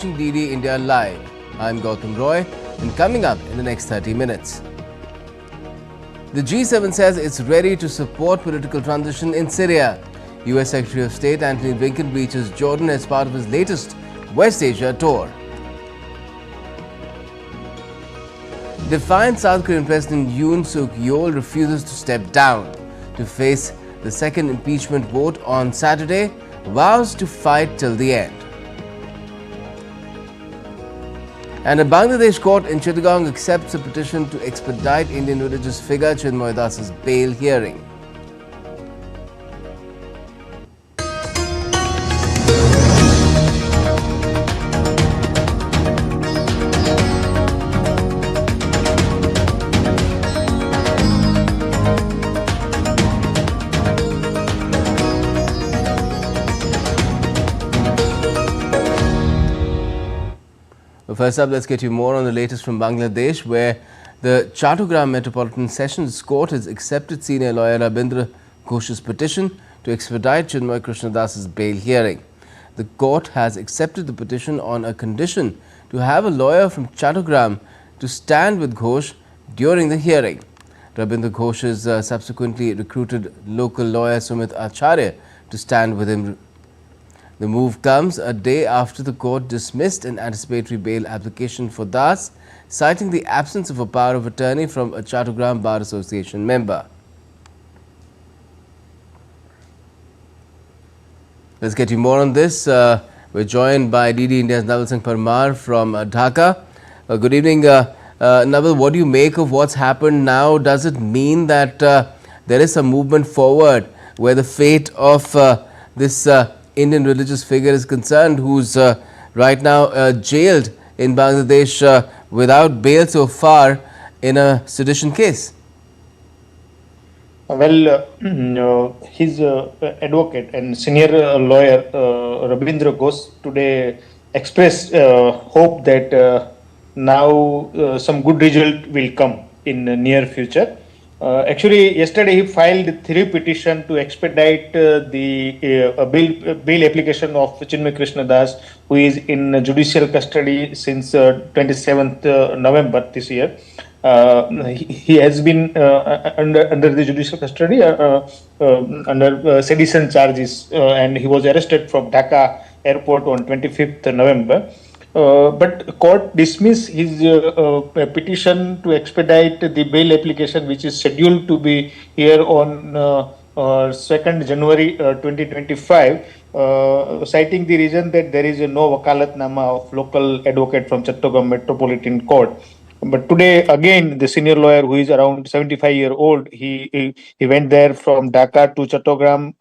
DD India Live. I'm Gautam Roy, and coming up in the next 30 minutes. The G7 says it's ready to support political transition in Syria. US Secretary of State Antony Blinken reaches Jordan as part of his latest West Asia tour. Defiant South Korean President Yoon refuses to step down. To face the second impeachment vote on Saturday, vows to fight till the end. And a Bangladesh court in Chittagong accepts a petition to expedite Indian religious figure Chinmoy Das's bail hearing. First up, let's get you more on the latest from Bangladesh, where the Chittagong Metropolitan Sessions Court has accepted senior lawyer Rabindra Ghosh's petition to expedite Chinmoy Krishna Das's bail hearing. The court has accepted the petition on a condition to have a lawyer from Chittagong to stand with Ghosh during the hearing. Rabindra Ghosh has subsequently recruited local lawyer Sumit Acharya to stand with him. The move comes a day after the court dismissed an anticipatory bail application for Das, citing the absence of a power of attorney from a Chittagong Bar Association member. Let's get you more on this. We're joined by DD India's Naval Singh Parmar from Dhaka. Good evening, Naval. What do you make of what's happened now? Does it mean that there is some movement forward where the fate of this Indian religious figure is concerned, who's right now jailed in Bangladesh without bail so far in a sedition case? Well, his advocate and senior lawyer Rabindra Ghosh today expressed hope that now some good result will come in the near future. Actually, yesterday he filed 3 petitions to expedite the bail application of Chinmoy Krishna Das, who is in judicial custody since 27th November this year. He has been under the judicial custody under sedition charges, and he was arrested from Dhaka airport on 25th November. But court dismissed his petition to expedite the bail application, which is scheduled to be here on 2nd January 2025, citing the reason that there is no wakalatnama of local advocate from Chittagong Metropolitan Court. But today, again, the senior lawyer, who is around 75-year-old, he went there from Dhaka to Chittagong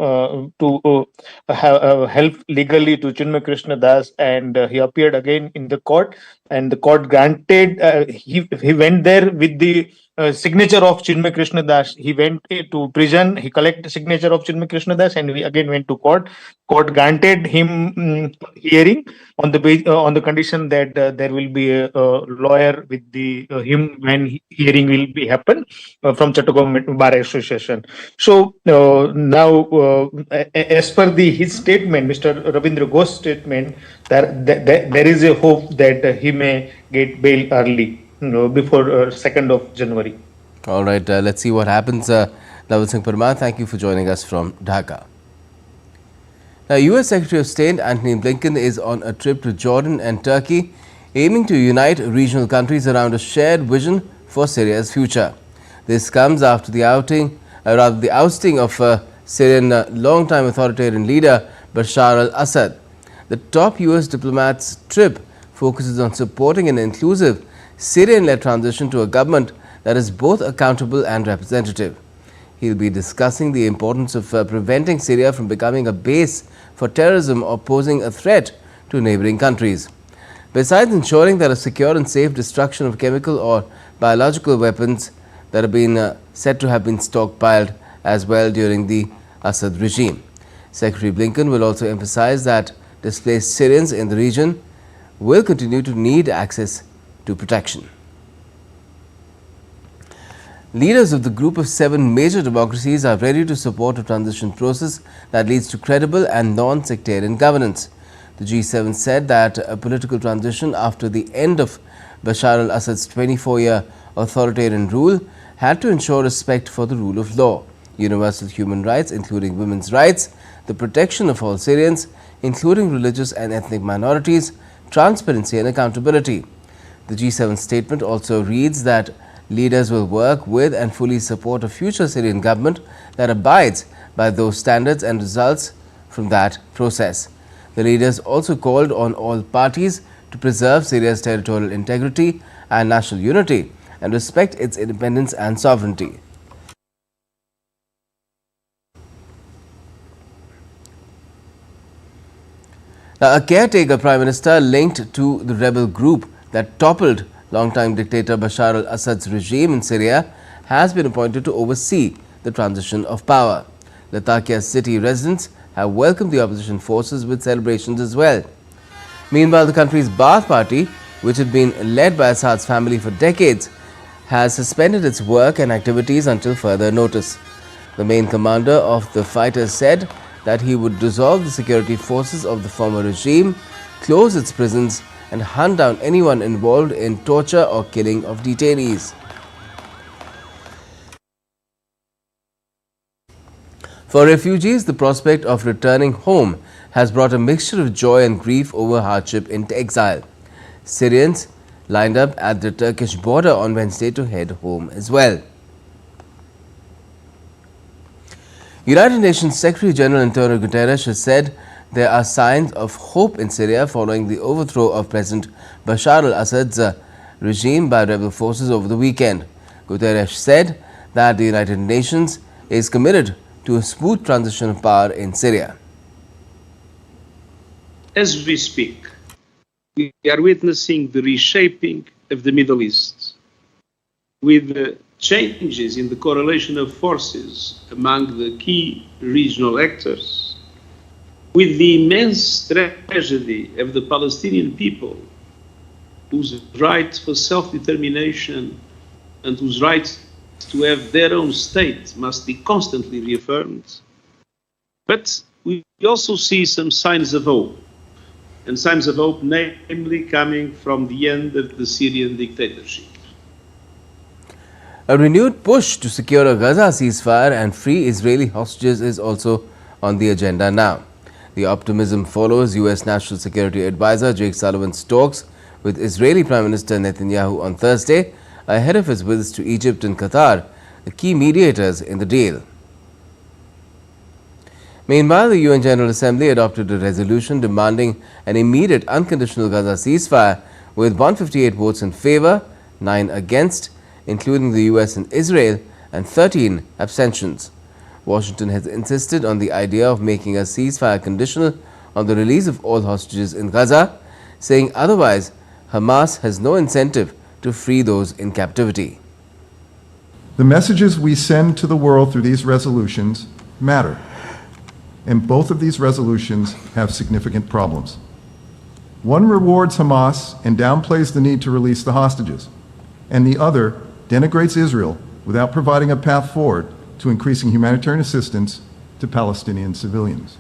to help legally to Chinmoy Krishna Das, and he appeared again in the court, and the court granted. He went there with the signature of Chinmoy Krishna Das. He went to prison. He collected signature of Chinmoy Krishna Das, and we again went to court. Court granted him hearing on the condition that there will be a lawyer with him when hearing will be happen from Chittagong Bar Association. So now, as per his statement, Mr. Rabindra Ghosh's statement, there is a hope that he may get bail early, before 2nd of January. All right, let's see what happens. Naval Singh Parmar, thank you for joining us from Dhaka. Now, US Secretary of State Antony Blinken is on a trip to Jordan and Turkey, aiming to unite regional countries around a shared vision for Syria's future. This comes after the ousting of Syrian long-time authoritarian leader Prasar al-Assad. The top US diplomat's trip focuses on supporting an inclusive Syrian-led transition to a government that is both accountable and representative. He'll be discussing the importance of preventing Syria from becoming a base for terrorism or posing a threat to neighboring countries. Besides ensuring that a secure and safe destruction of chemical or biological weapons that have been said to have been stockpiled as well during the Assad regime. Secretary Blinken will also emphasize that displaced Syrians in the region will continue to need access to protection. Leaders of the group of 7 major democracies are ready to support a transition process that leads to credible and non-sectarian governance. The G7 said that a political transition after the end of Bashar al-Assad's 24-year authoritarian rule had to ensure respect for the rule of law, universal human rights including women's rights, the protection of all Syrians including religious and ethnic minorities, transparency and accountability. The G7 statement also reads that leaders will work with and fully support a future Syrian government that abides by those standards and results from that process. The leaders also called on all parties to preserve Syria's territorial integrity and national unity and respect its independence and sovereignty. Now, a caretaker prime minister linked to the rebel group that toppled longtime dictator Bashar al-Assad's regime in Syria has been appointed to oversee the transition of power. Latakia's city residents have welcomed the opposition forces with celebrations as well. Meanwhile, the country's Baath party, which had been led by Assad's family for decades, has suspended its work and activities until further notice. The main commander of the fighters said that he would dissolve the security forces of the former regime, close its prisons and hunt down anyone involved in torture or killing of detainees. For refugees, the prospect of returning home has brought a mixture of joy and grief over hardship in exile. Syrians lined up at the Turkish border on Wednesday to head home as well. United Nations Secretary General Antonio Guterres has said there are signs of hope in Syria following the overthrow of President Bashar al-Assad's regime by rebel forces over the weekend. Guterres said that the United Nations is committed to a smooth transition of power in Syria. As we speak, we are witnessing the reshaping of the Middle East, with changes in the correlation of forces among the key regional actors, with the immense tragedy of the Palestinian people, whose right for self-determination and whose right to have their own state must be constantly reaffirmed. But we also see some signs of hope, and signs of hope namely coming from the end of the Syrian dictatorship. A renewed push to secure a Gaza ceasefire and free Israeli hostages is also on the agenda now. The optimism follows U.S. National Security Advisor Jake Sullivan's talks with Israeli Prime Minister Netanyahu on Thursday ahead of his visits to Egypt and Qatar, the key mediators in the deal. Meanwhile, the UN General Assembly adopted a resolution demanding an immediate unconditional Gaza ceasefire with 158 votes in favor, 9 against, including the US and Israel, and 13 abstentions. Washington has insisted on the idea of making a ceasefire conditional on the release of all hostages in Gaza, saying otherwise Hamas has no incentive to free those in captivity. The messages we send to the world through these resolutions matter, and both of these resolutions have significant problems. One rewards Hamas and downplays the need to release the hostages, and the other denigrates Israel without providing a path forward to increasing humanitarian assistance to Palestinian civilians.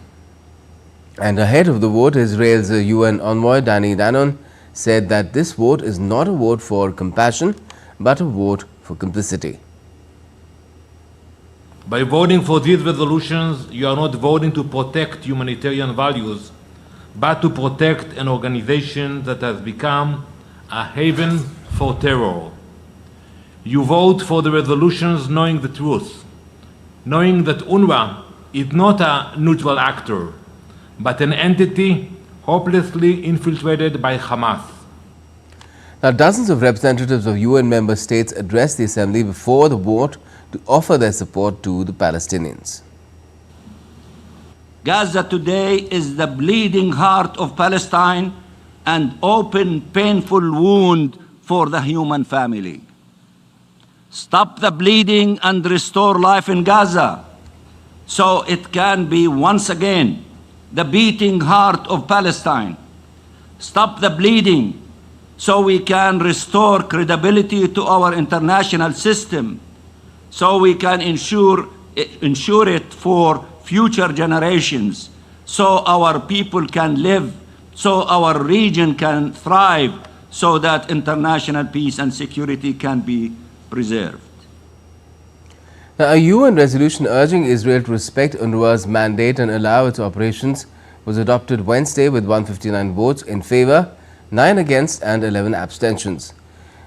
And ahead of the vote, Israel's UN envoy Danny Danon said that this vote is not a vote for compassion, but a vote for complicity. By voting for these resolutions, you are not voting to protect humanitarian values, but to protect an organization that has become a haven for terror. You vote for the resolutions knowing the truth, knowing that UNRWA is not a neutral actor, but an entity hopelessly infiltrated by Hamas. Now, dozens of representatives of UN member states addressed the assembly before the vote to offer their support to the Palestinians. Gaza today is the bleeding heart of Palestine and open, painful wound for the human family. Stop the bleeding and restore life in Gaza so it can be once again the beating heart of Palestine. Stop the bleeding so we can restore credibility to our international system, so we can ensure it for future generations, so our people can live so our region can thrive, so that international peace and security can be preserved. Now, a UN resolution urging Israel to respect UNRWA's mandate and allow its operations was adopted Wednesday with 159 votes in favor, 9 against and 11 abstentions.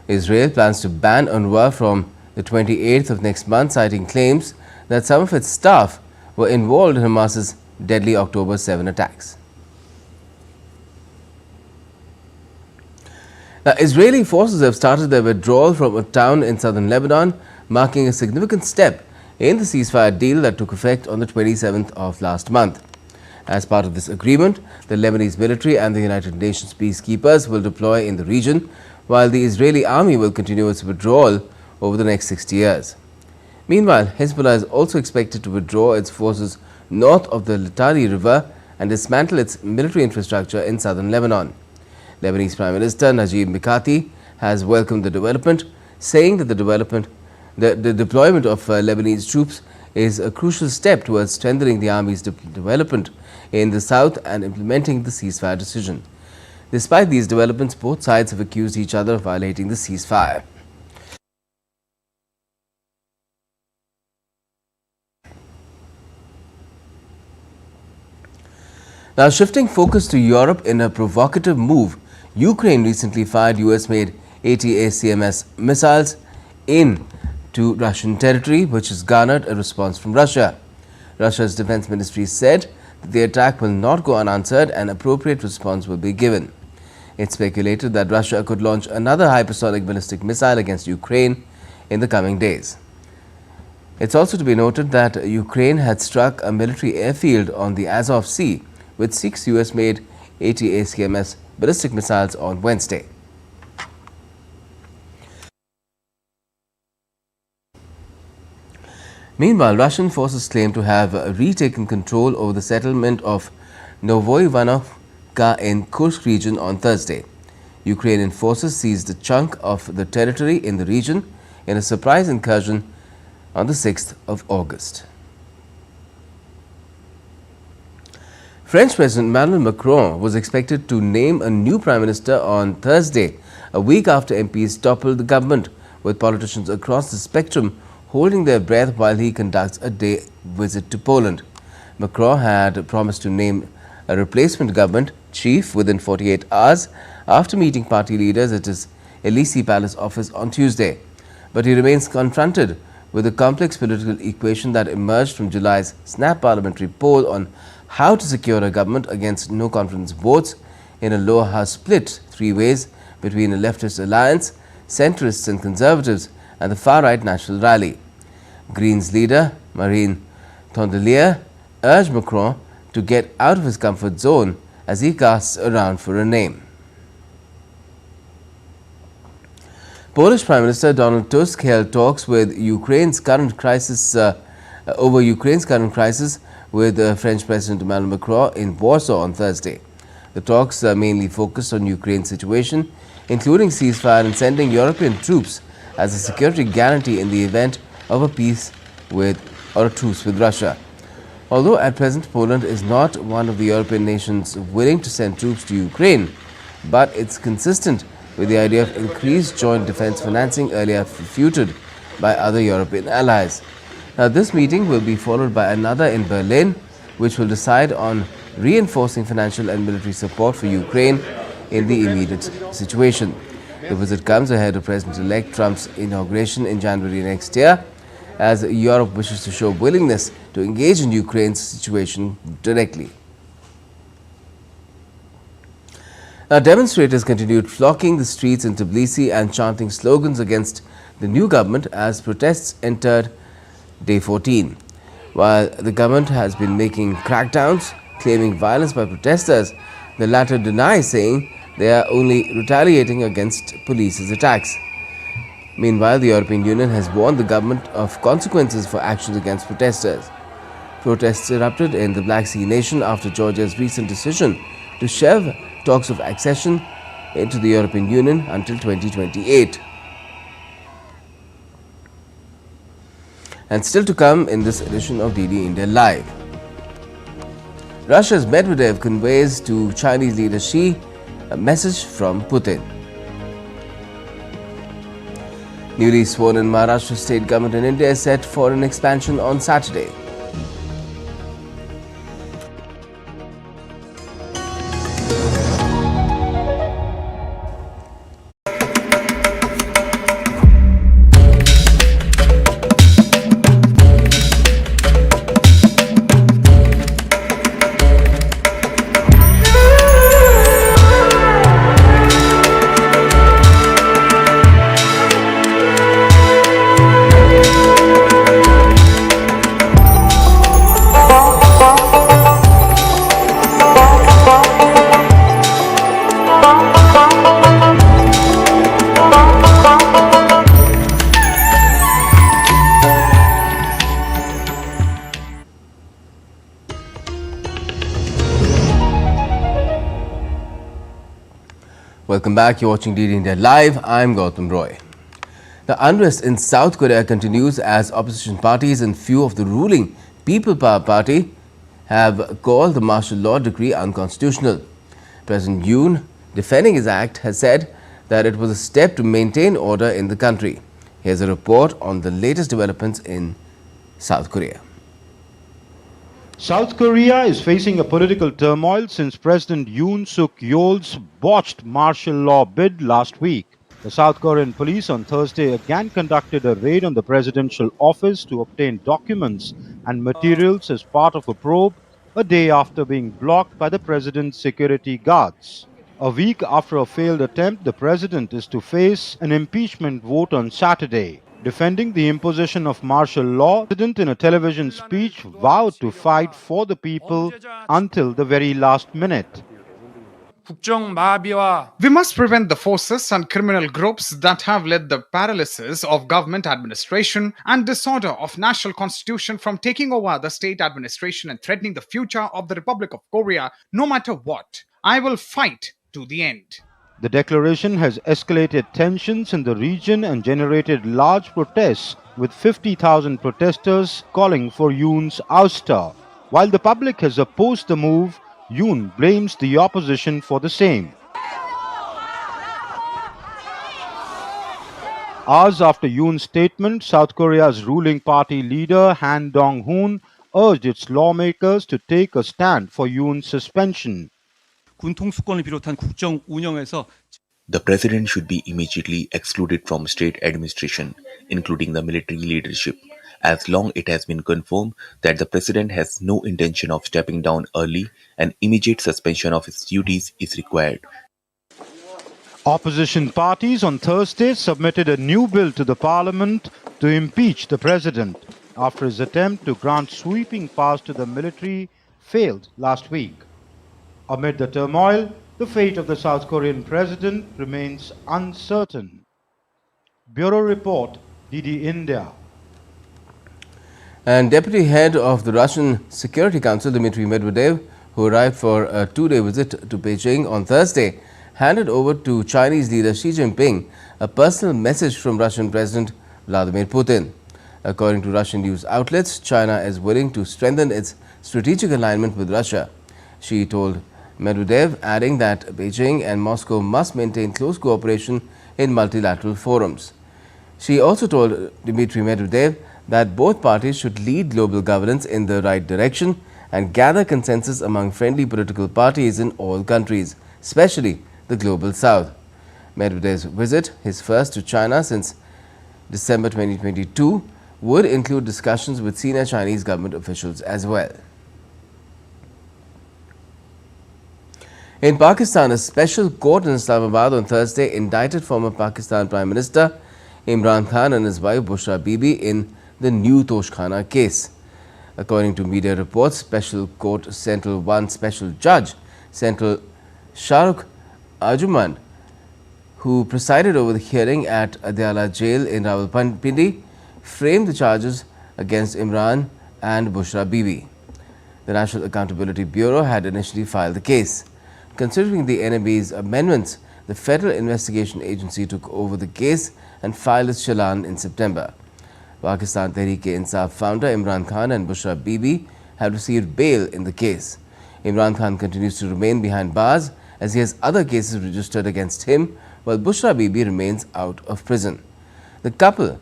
Israel plans to ban UNRWA from the 28th of next month, citing claims that some of its staff were involved in Hamas's deadly October 7 attacks. Now, Israeli forces have started their withdrawal from a town in southern Lebanon, marking a significant step in the ceasefire deal that took effect on the 27th of last month. As part of this agreement, the Lebanese military and the United Nations peacekeepers will deploy in the region, while the Israeli army will continue its withdrawal over the next 60 years. Meanwhile, Hezbollah is also expected to withdraw its forces north of the Litani River and dismantle its military infrastructure in southern Lebanon. Lebanese Prime Minister Najib Mikati has welcomed the development, saying that the deployment of Lebanese troops is a crucial step towards strengthening the army's development in the south and implementing the ceasefire decision. Despite these developments, both sides have accused each other of violating the ceasefire. Now, shifting focus to Europe in a provocative move, Ukraine recently fired US-made ATACMS missiles into Russian territory, which has garnered a response from Russia. Russia's defense ministry said that the attack will not go unanswered and appropriate response will be given. It speculated that Russia could launch another hypersonic ballistic missile against Ukraine in the coming days. It's also to be noted that Ukraine had struck a military airfield on the Azov Sea with 6 US-made ATACMS ballistic missiles on Wednesday. Meanwhile, Russian forces claim to have retaken control over the settlement of Novoivanovka in Kursk region on Thursday. Ukrainian forces seized a chunk of the territory in the region in a surprise incursion on the 6th of August. French President Emmanuel Macron was expected to name a new Prime Minister on Thursday, a week after MPs toppled the government, with politicians across the spectrum holding their breath while he conducts a day visit to Poland. Macron had promised to name a replacement government chief within 48 hours after meeting party leaders at his Elysee Palace office on Tuesday. But he remains confronted with the complex political equation that emerged from July's snap parliamentary poll on how to secure a government against no-confidence votes in a lower house split 3 ways between a leftist alliance, centrists and conservatives, and the far-right National Rally. Greens leader Marine Tondelier urged Macron to get out of his comfort zone as he casts around for a name. Polish Prime Minister Donald Tusk held talks with Ukraine's current crisis with French President Emmanuel Macron in Warsaw on Thursday. The talks mainly focused on Ukraine's situation, including ceasefire and sending European troops as a security guarantee in the event of a peace or a truce with Russia. Although at present Poland is not one of the European nations willing to send troops to Ukraine, but it's consistent with the idea of increased joint defense financing earlier refuted by other European allies. Now, this meeting will be followed by another in Berlin, which will decide on reinforcing financial and military support for Ukraine in the immediate situation. The visit comes ahead of President-elect Trump's inauguration in January next year, as Europe wishes to show willingness to engage in Ukraine's situation directly. Now, demonstrators continued flocking the streets in Tbilisi and chanting slogans against the new government as protests entered Day 14. While the government has been making crackdowns, claiming violence by protesters, the latter deny, saying they are only retaliating against police's attacks. Meanwhile, the European Union has warned the government of consequences for actions against protesters. Protests erupted in the Black Sea nation after Georgia's recent decision to shelve talks of accession into the European Union until 2028. And still to come in this edition of DD India Live. Russia's Medvedev conveys to Chinese leader Xi a message from Putin. Newly sworn in Maharashtra state government in India is set for an expansion on Saturday. Welcome back. You're watching DD India Live. I'm Gautam Roy. The unrest in South Korea continues as opposition parties and few of the ruling People Power Party have called the martial law decree unconstitutional. President Yoon, defending his act, has said that it was a step to maintain order in the country. Here's a report on the latest developments in South Korea. South Korea is facing a political turmoil since President Yoon Suk Yeol's botched martial law bid last week. The South Korean police on Thursday again conducted a raid on the presidential office to obtain documents and materials as part of a probe, a day after being blocked by the president's security guards. A week after a failed attempt, the president is to face an impeachment vote on Saturday. Defending the imposition of martial law, the president in a television speech vowed to fight for the people until the very last minute. We must prevent the forces and criminal groups that have led the paralysis of government administration and disorder of national constitution from taking over the state administration and threatening the future of the Republic of Korea. No matter what, I will fight to the end. The declaration has escalated tensions in the region and generated large protests, with 50,000 protesters calling for Yoon's ouster. While the public has opposed the move, Yoon blames the opposition for the same. Hours after Yoon's statement, South Korea's ruling party leader Han Dong-hoon urged its lawmakers to take a stand for Yoon's suspension. The president should be immediately excluded from state administration, including the military leadership, as long it has been confirmed that the president has no intention of stepping down early. An immediate suspension of his duties is required. Opposition parties on Thursday submitted a new bill to the parliament to impeach the president after his attempt to grant sweeping powers to the military failed last week. Amid the turmoil, the fate of the South Korean president remains uncertain. Bureau Report, DD India. And Deputy Head of the Russian Security Council, Dmitry Medvedev, who arrived for a two-day visit to Beijing on Thursday, handed over to Chinese leader Xi Jinping a personal message from Russian President Vladimir Putin. According to Russian news outlets, China is willing to strengthen its strategic alignment with Russia. Xi told Medvedev, adding that Beijing and Moscow must maintain close cooperation in multilateral forums. Xi also told Dmitry Medvedev that both parties should lead global governance in the right direction and gather consensus among friendly political parties in all countries, especially the global south. Medvedev's visit, his first to China since December 2022, would include discussions with senior Chinese government officials as well. In Pakistan, a special court in Islamabad on Thursday indicted former Pakistan Prime Minister Imran Khan and his wife Bushra Bibi in the new Toshkhana case. According to media reports, Special Court Central 1 Special Judge Central Shahrukh Ajuman, who presided over the hearing at Adyala Jail in Rawalpindi, framed the charges against Imran and Bushra Bibi. The National Accountability Bureau had initially filed the case. Considering the NAB's amendments, the Federal Investigation Agency took over the case and filed its challan in September. Pakistan Tehreek-e-Insaf founder Imran Khan and Bushra Bibi have received bail in the case. Imran Khan continues to remain behind bars as he has other cases registered against him, while Bushra Bibi remains out of prison. The couple,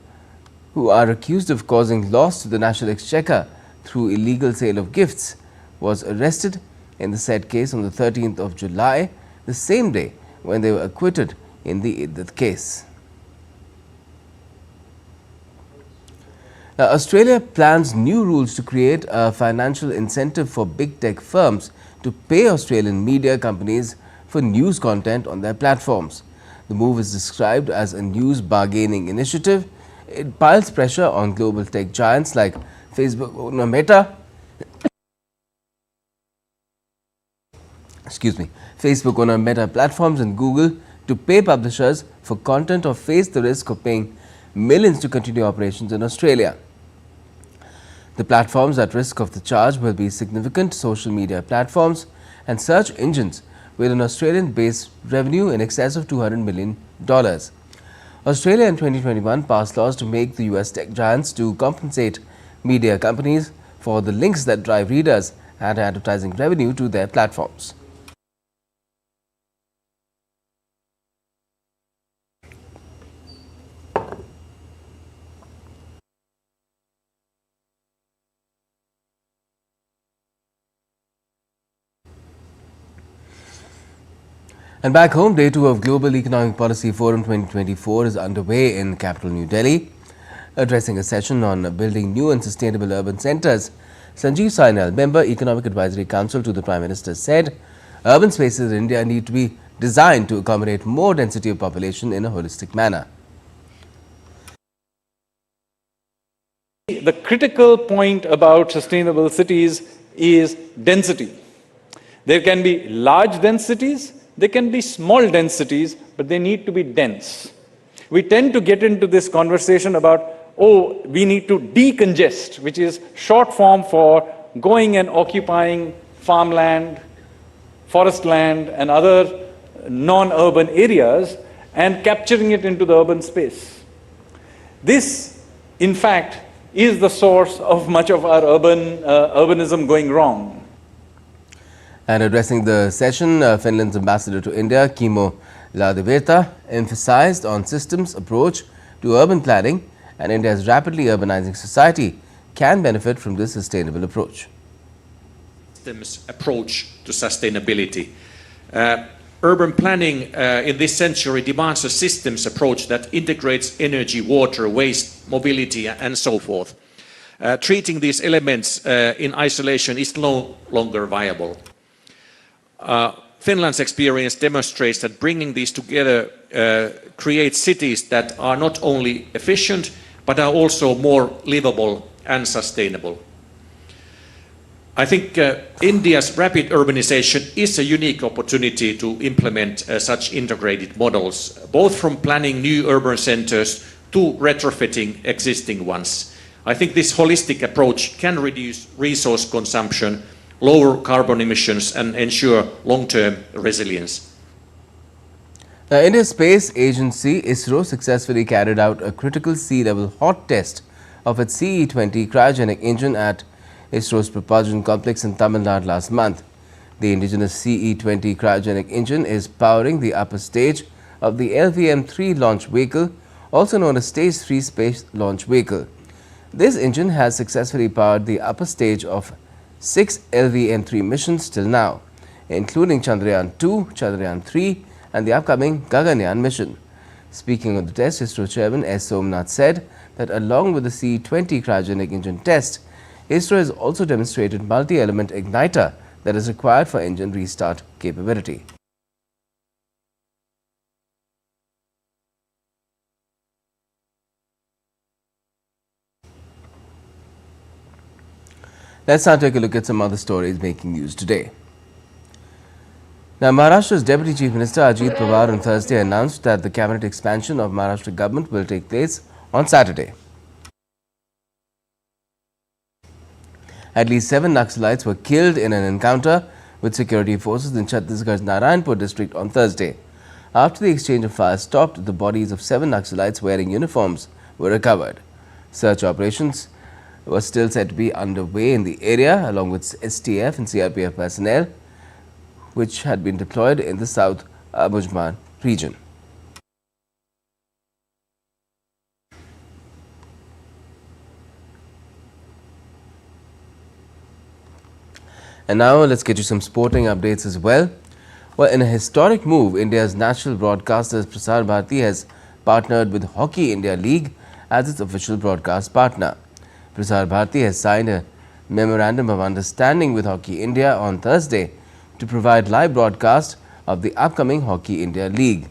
who are accused of causing loss to the National Exchequer through illegal sale of gifts, was arrested in the said case on the 13th of July, the same day when they were acquitted in the Iddat case. Now, Australia plans new rules to create a financial incentive for big tech firms to pay Australian media companies for news content on their platforms. The move is described as a news bargaining initiative. It piles pressure on global tech giants like Facebook owner Meta, Facebook owner Meta Platforms and Google to pay publishers for content or face the risk of paying millions to continue operations in Australia. The platforms at risk of the charge will be significant social media platforms and search engines with an Australian-based revenue in excess of $200 million. Australia in 2021 passed laws to make the US tech giants to compensate media companies for the links that drive readers and advertising revenue to their platforms. And back home, day 2 of Global Economic Policy Forum 2024 is underway in capital New Delhi. Addressing a session on building new and sustainable urban centres, Sanjeev Sainal, member Economic Advisory Council to the Prime Minister, said urban spaces in India need to be designed to accommodate more density of population in a holistic manner. The critical point about sustainable cities is density. There can be large densities, there can be small densities, but they need to be dense. We tend to get into this conversation about, oh, we need to decongest, which is short form for going and occupying farmland, forest land, and other non-urban areas and capturing it into the urban space. This, in fact, is the source of much of our urbanism going wrong. And addressing the session, Finland's ambassador to India, Kimmo Lahdevirta, emphasized on systems approach to urban planning, and India's rapidly urbanizing society can benefit from this sustainable approach. Systems approach to sustainability. Urban planning in this century demands a systems approach that integrates energy, water, waste, mobility, and so forth. Treating these elements in isolation is no longer viable. Finland's experience demonstrates that bringing these together creates cities that are not only efficient, but are also more livable and sustainable. I think India's rapid urbanization is a unique opportunity to implement such integrated models, both from planning new urban centers to retrofitting existing ones. I think this holistic approach can reduce resource consumption, lower carbon emissions, and ensure long-term resilience. Now, India's space agency ISRO successfully carried out a critical sea-level hot test of its CE-20 cryogenic engine at ISRO's propulsion complex in Tamil Nadu last month. The indigenous CE-20 cryogenic engine is powering the upper stage of the LVM-3 launch vehicle, also known as Stage 3 Space Launch Vehicle. This engine has successfully powered the upper stage of 6 LVM-3 missions till now, including Chandrayaan-2, Chandrayaan-3 and the upcoming Gaganyaan mission. Speaking on the test, ISRO Chairman S. Somnath said that along with the CE-20 cryogenic engine test, ISRO has also demonstrated multi-element igniter that is required for engine restart capability. Let's now take a look at some other stories making news today. Now, Maharashtra's Deputy Chief Minister Ajit Pawar on Thursday announced that the cabinet expansion of Maharashtra government will take place on Saturday. At least 7 Naxalites were killed in an encounter with security forces in Chhattisgarh's Narayanpur district on Thursday. After the exchange of fire stopped, the bodies of 7 Naxalites wearing uniforms were recovered. Search operations was still said to be underway in the area along with STF and CRPF personnel which had been deployed in the South Mujman region. And now let's get you some sporting updates as well. Well, in a historic move, India's national broadcaster Prasar Bharati has partnered with Hockey India League as its official broadcast partner. Prasar Bharati has signed a memorandum of understanding with Hockey India on Thursday to provide live broadcast of the upcoming Hockey India League.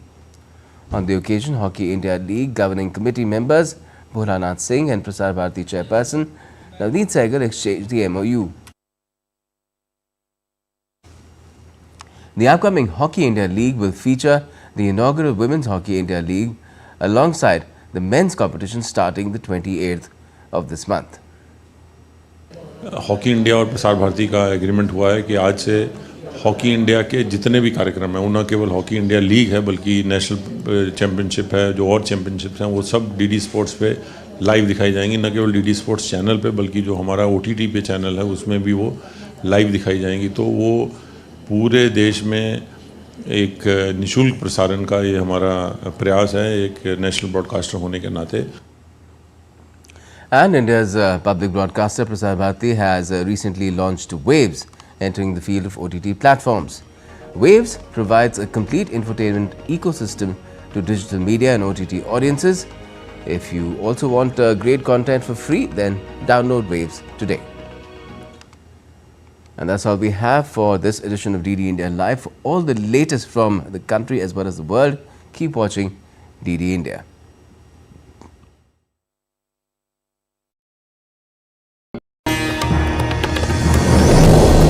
On the occasion, Hockey India League governing committee members Bholanath Singh and Prasar Bharati chairperson Navneet Sehgal exchanged the MOU. The upcoming Hockey India League will feature the inaugural Women's Hockey India League alongside the men's competition starting the 28th of this month. Hockey India और प्रसार भारती का agreement हुआ है कि आज से hockey India के जितने भी कार्यक्रम हैं, वो न केवल हॉकी इंडिया लीग है बल्कि नेशनल चैम्पियनशिप है, जो और चैम्पियनशिप्स हैं वो सब डीडी स्पोर्ट्स पे लाइव दिखाई जाएंगी। न केवल डीडी स्पोर्ट्स चैनल पे बल्कि जो हमारा ओटीटी पे चैनल है उसमें भी वो लाइव दिखाई जाएंगी। तो वो पूरे देश में एक निःशुल्क प्रसारण का ये हमारा प्रयास है एक नेशनल ब्रॉडकास्टर होने के नाते। And India's public broadcaster Prasar Bharati has recently launched Waves, entering the field of OTT platforms. Waves provides a complete infotainment ecosystem to digital media and OTT audiences. If you also want great content for free, then download Waves today. And that's all we have for this edition of DD India Live. For all the latest from the country as well as the world, keep watching DD India.